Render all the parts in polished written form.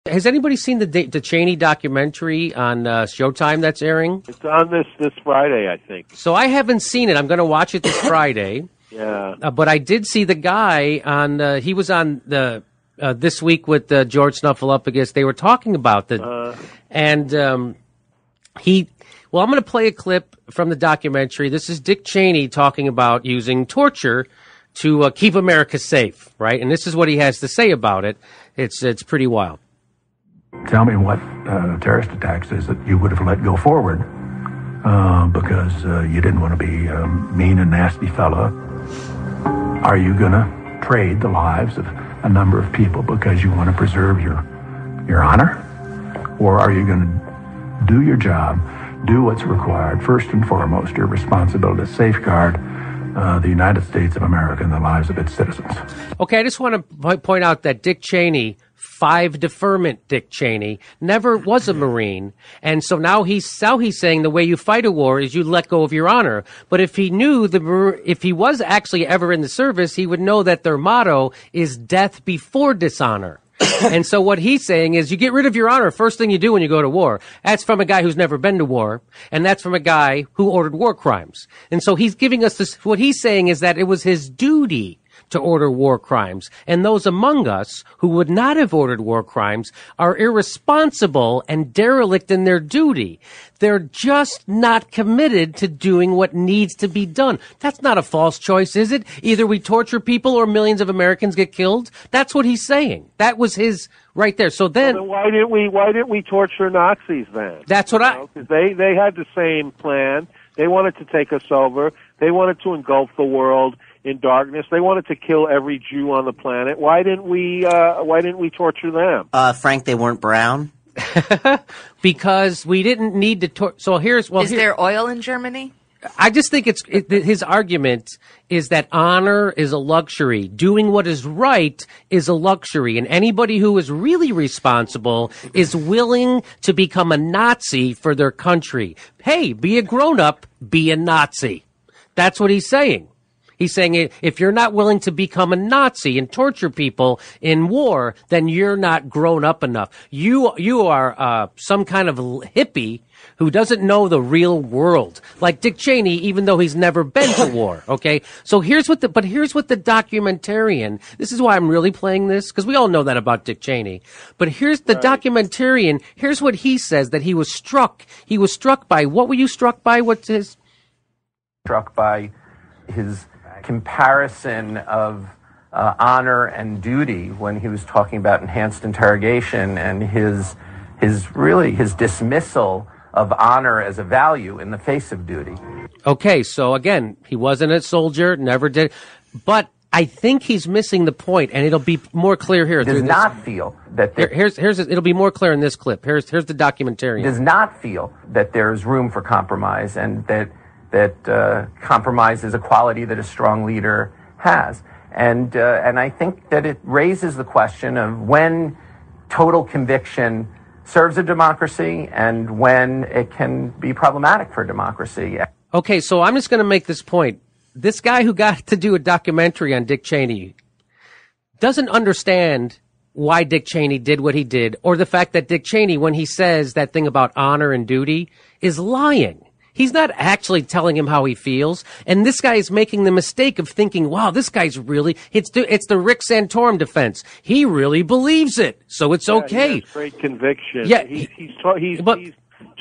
Has anybody seen the Cheney documentary on Showtime that's airing? It's on this Friday, I think. So I haven't seen it. I'm going to watch it this Friday. Yeah. But I did see the guy on. He was on the This Week with George Snuffleupagus. They were talking about he. Well, I'm going to play a clip from the documentary. This is Dick Cheney talking about using torture to keep America safe, right? And this is what he has to say about it. It's pretty wild. Tell me what terrorist attacks is that you would have let go forward because you didn't want to be a mean and nasty fella. Are you going to trade the lives of a number of people because you want to preserve your honor? Or are you going to do your job, do what's required, first and foremost, your responsibility to safeguard the United States of America and the lives of its citizens? Okay, I just want to point out that Dick Cheney, 5 deferment Dick Cheney, never was a Marine. And so now he's saying the way you fight a war is you let go of your honor. But if he knew if he was actually ever in the service, he would know that their motto is death before dishonor. And so what he's saying is you get rid of your honor first thing you do when you go to war. That's from a guy who's never been to war, and that's from a guy who ordered war crimes. And so he's giving us this, what he's saying is that it was his duty to order war crimes. And those among us who would not have ordered war crimes are irresponsible and derelict in their duty. They're just not committed to doing what needs to be done. That's not a false choice, is it? Either we torture people or millions of Americans get killed. That's what he's saying. That was his right there. So then, why didn't we torture Nazis then? That's what Because they had the same plan. They wanted to take us over. They wanted to engulf the world in darkness. They wanted to kill every Jew on the planet. Why didn't we torture them? Frank, they weren't brown. Because we didn't need to torture. So is there oil in Germany? I just think his argument is that honor is a luxury. Doing what is right is a luxury. And anybody who is really responsible is willing to become a Nazi for their country. Hey, be a grown-up, be a Nazi. That's what he's saying. He's saying if you're not willing to become a Nazi and torture people in war, then you're not grown up enough. You are some kind of hippie who doesn't know the real world, like Dick Cheney, even though he's never been to war. Okay, so here's what the documentarian. This is why I'm really playing this, because we all know that about Dick Cheney. But here's the documentarian. Here's what he says that he was struck. He was struck by. What were you struck by? What's his? Struck by his comparison of honor and duty when he was talking about enhanced interrogation and his dismissal of honor as a value in the face of duty. Okay, so again, he wasn't a soldier, never did, but I think he's missing the point, and it'll be more clear here. Does not feel that it'll be more clear in this clip. Here's the documentarian. Does not feel that there's room for compromise, and that compromise is a quality that a strong leader has. And I think that it raises the question of when total conviction serves a democracy and when it can be problematic for democracy. Okay, so I'm just going to make this point. This guy who got to do a documentary on Dick Cheney doesn't understand why Dick Cheney did what he did, or the fact that Dick Cheney, when he says that thing about honor and duty, is lying. He's not actually telling him how he feels. And this guy is making the mistake of thinking, wow, this guy's really, it's the Rick Santorum defense. He really believes it. So it's okay. He has great conviction. Yeah. He's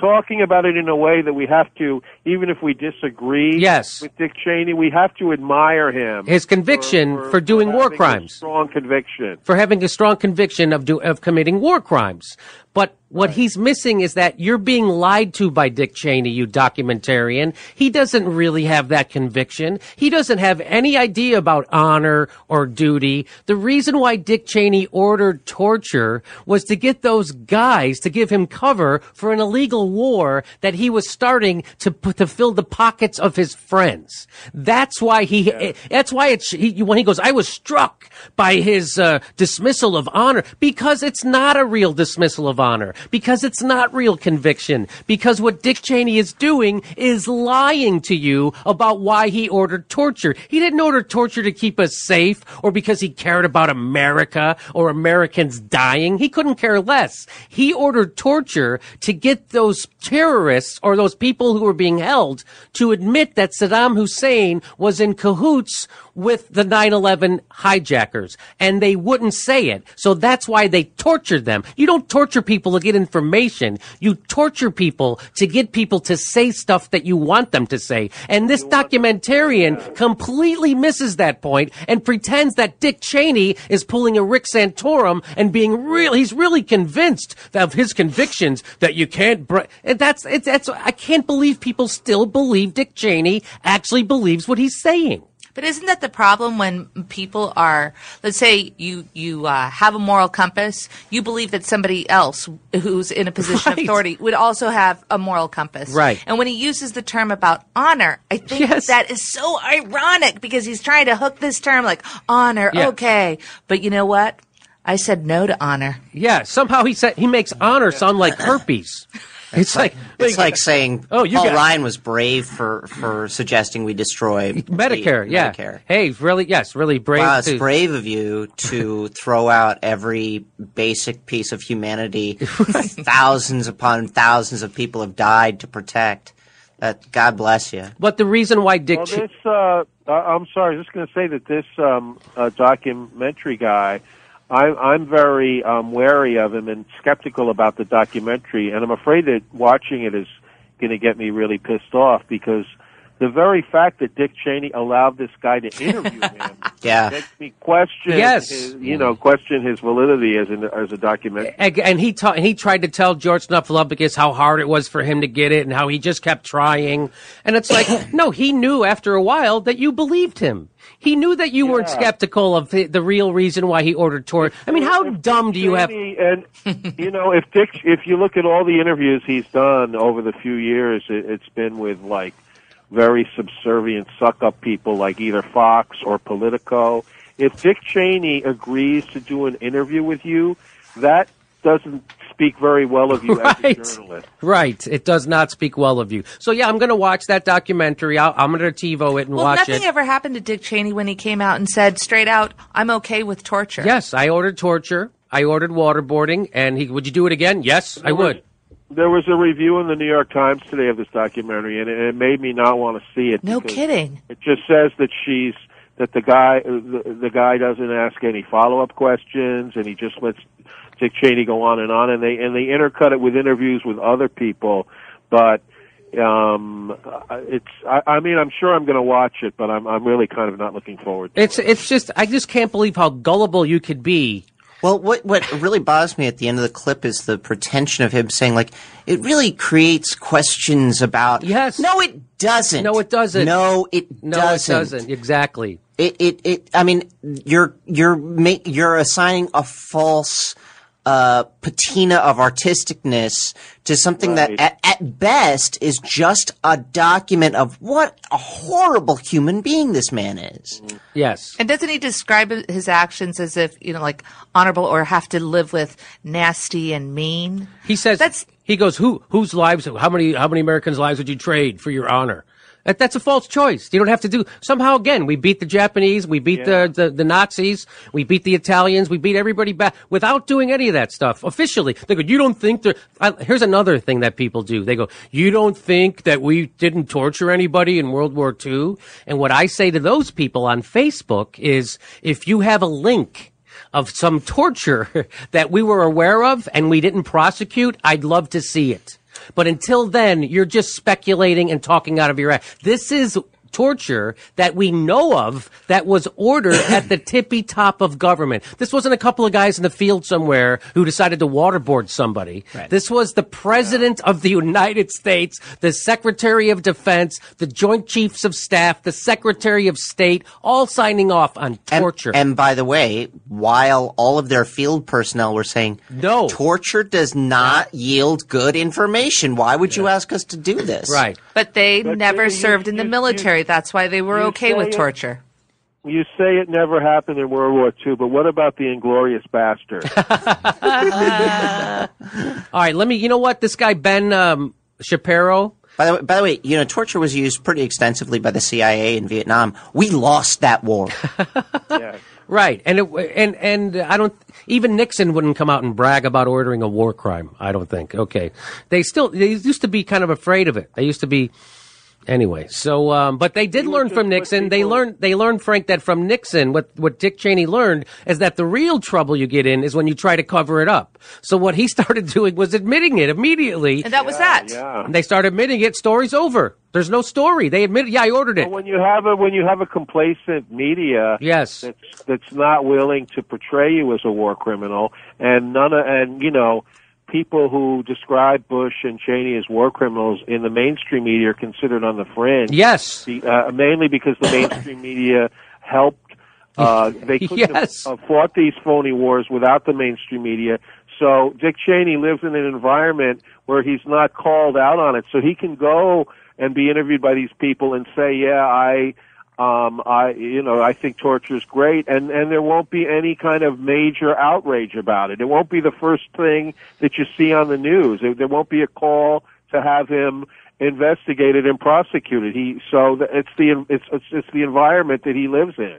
talking about it in a way that we have to, even if we disagree with Dick Cheney, we have to admire him. His conviction for doing war crimes. Strong conviction. For having a strong conviction of committing war crimes. But what he's missing is that you're being lied to by Dick Cheney, you documentarian. He doesn't really have that conviction. He doesn't have any idea about honor or duty. The reason why Dick Cheney ordered torture was to get those guys to give him cover for an illegal war that he was starting to fill the pockets of his friends. That's why when he goes, I was struck by his dismissal of honor, because it's not a real dismissal of honor, because it's not real conviction, because what Dick Cheney is doing is lying to you about why he ordered torture. He didn't order torture to keep us safe or because he cared about America or Americans dying. He couldn't care less. He ordered torture to get those terrorists or those people who were being held to admit that Saddam Hussein was in cahoots with the 9/11 hijackers, and they wouldn't say it. So that's why they tortured them. You don't torture people to get information. You torture people to get people to say stuff that you want them to say. And this documentarian completely misses that point and pretends that Dick Cheney is pulling a Rick Santorum and he's really convinced of his convictions that you can't I can't believe people still believe Dick Cheney actually believes what he's saying. But isn't that the problem when people are, let's say you have a moral compass, you believe that somebody else who's in a position of authority would also have a moral compass. Right. And when he uses the term about honor, I think that is so ironic because he's trying to hook this term like honor, okay. But you know what? I said no to honor. Yeah, somehow he makes honor sound like herpes. It's like saying Paul Ryan was brave for suggesting we destroy Medicare. Medicare. Hey, really brave. Wow, it's brave of you to throw out every basic piece of humanity. Thousands upon thousands of people have died to protect. God bless you. But the reason why Dick... Well, I'm sorry, I was just going to say that this documentary guy... I'm very wary of him and skeptical about the documentary, and I'm afraid that watching it is going to get me really pissed off because the very fact that Dick Cheney allowed this guy to interview him makes me question his validity as a documentary. And he tried to tell George Snuffleupagus how hard it was for him to get it and how he just kept trying. And it's like, no, he knew after a while that you believed him. He knew that you weren't skeptical of the real reason why he ordered torture. I mean, how dumb do you have? And if you look at all the interviews he's done over the few years, it's been with like very subservient suck-up people like either Fox or Politico. If Dick Cheney agrees to do an interview with you, that doesn't speak very well of you as a journalist. Right. It does not speak well of you. So, yeah, I'm going to watch that documentary. I'm going to TiVo it and watch it. Well, nothing ever happened to Dick Cheney when he came out and said straight out, I'm okay with torture. Yes, I ordered torture. I ordered waterboarding. And would you do it again? Yes, I would. There was a review in the New York Times today of this documentary, and it made me not want to see it. No kidding. It just says that the guy doesn't ask any follow-up questions, and he just lets Dick Cheney go on, and they intercut it with interviews with other people. But I'm sure I'm going to watch it, but I'm really kind of not looking forward to it. It's just I just can't believe how gullible you could be. Well, what really bothers me at the end of the clip is the pretension of him saying, like, it really creates questions about... Yes. No, it doesn't. No, it doesn't. No, it doesn't. No, it doesn't. Exactly. I mean, you're assigning a false patina of artisticness to something that at best is just a document of what a horrible human being this man is. Yes. And doesn't he describe his actions as if, like honorable or have to live with nasty and mean? He says, he goes, whose lives, how many Americans' lives would you trade for your honor? That's a false choice. You don't have to do. Somehow, again, we beat the Japanese, we beat the Nazis, we beat the Italians, we beat everybody back without doing any of that stuff officially. They go, you don't think here's another thing that people do. They go, you don't think that we didn't torture anybody in World War II? And what I say to those people on Facebook is, if you have a link of some torture that we were aware of and we didn't prosecute, I'd love to see it. But until then, you're just speculating and talking out of your ass. This is torture that we know of that was ordered at the tippy top of government. This wasn't a couple of guys in the field somewhere who decided to waterboard somebody. Right. This was the President of the United States, the Secretary of Defense, the Joint Chiefs of Staff, the Secretary of State, all signing off on torture. And by the way, while all of their field personnel were saying, no, torture does not yield good information. Why would you ask us to do this? Right. But they never served in the military. That's why they were okay with torture. You say it never happened in World War II, but what about the Inglorious Bastard? All right, you know what? This guy, Ben Shapiro. By the way, torture was used pretty extensively by the CIA in Vietnam. We lost that war. Yeah. Right. And I don't, even Nixon wouldn't come out and brag about ordering a war crime, I don't think. Okay. They used to be kind of afraid of it. They used to be, anyway. So, but they did learn from Nixon. They learned, Frank, that from Nixon, what Dick Cheney learned is that the real trouble you get in is when you try to cover it up. So what he started doing was admitting it immediately. And that was that. Yeah. And they started admitting it. Story's over. There's no story. They admitted, I ordered it. Well, when you have a complacent media, yes, that's not willing to portray you as a war criminal, and people who describe Bush and Cheney as war criminals in the mainstream media are considered on the fringe. Yes, mainly because the mainstream media helped. They couldn't have fought these phony wars without the mainstream media. So Dick Cheney lives in an environment where he's not called out on it, so he can go and be interviewed by these people and say, I think torture is great, and there won't be any kind of major outrage about it. It won't be the first thing that you see on the news. There won't be a call to have him investigated and prosecuted. It's the environment that he lives in.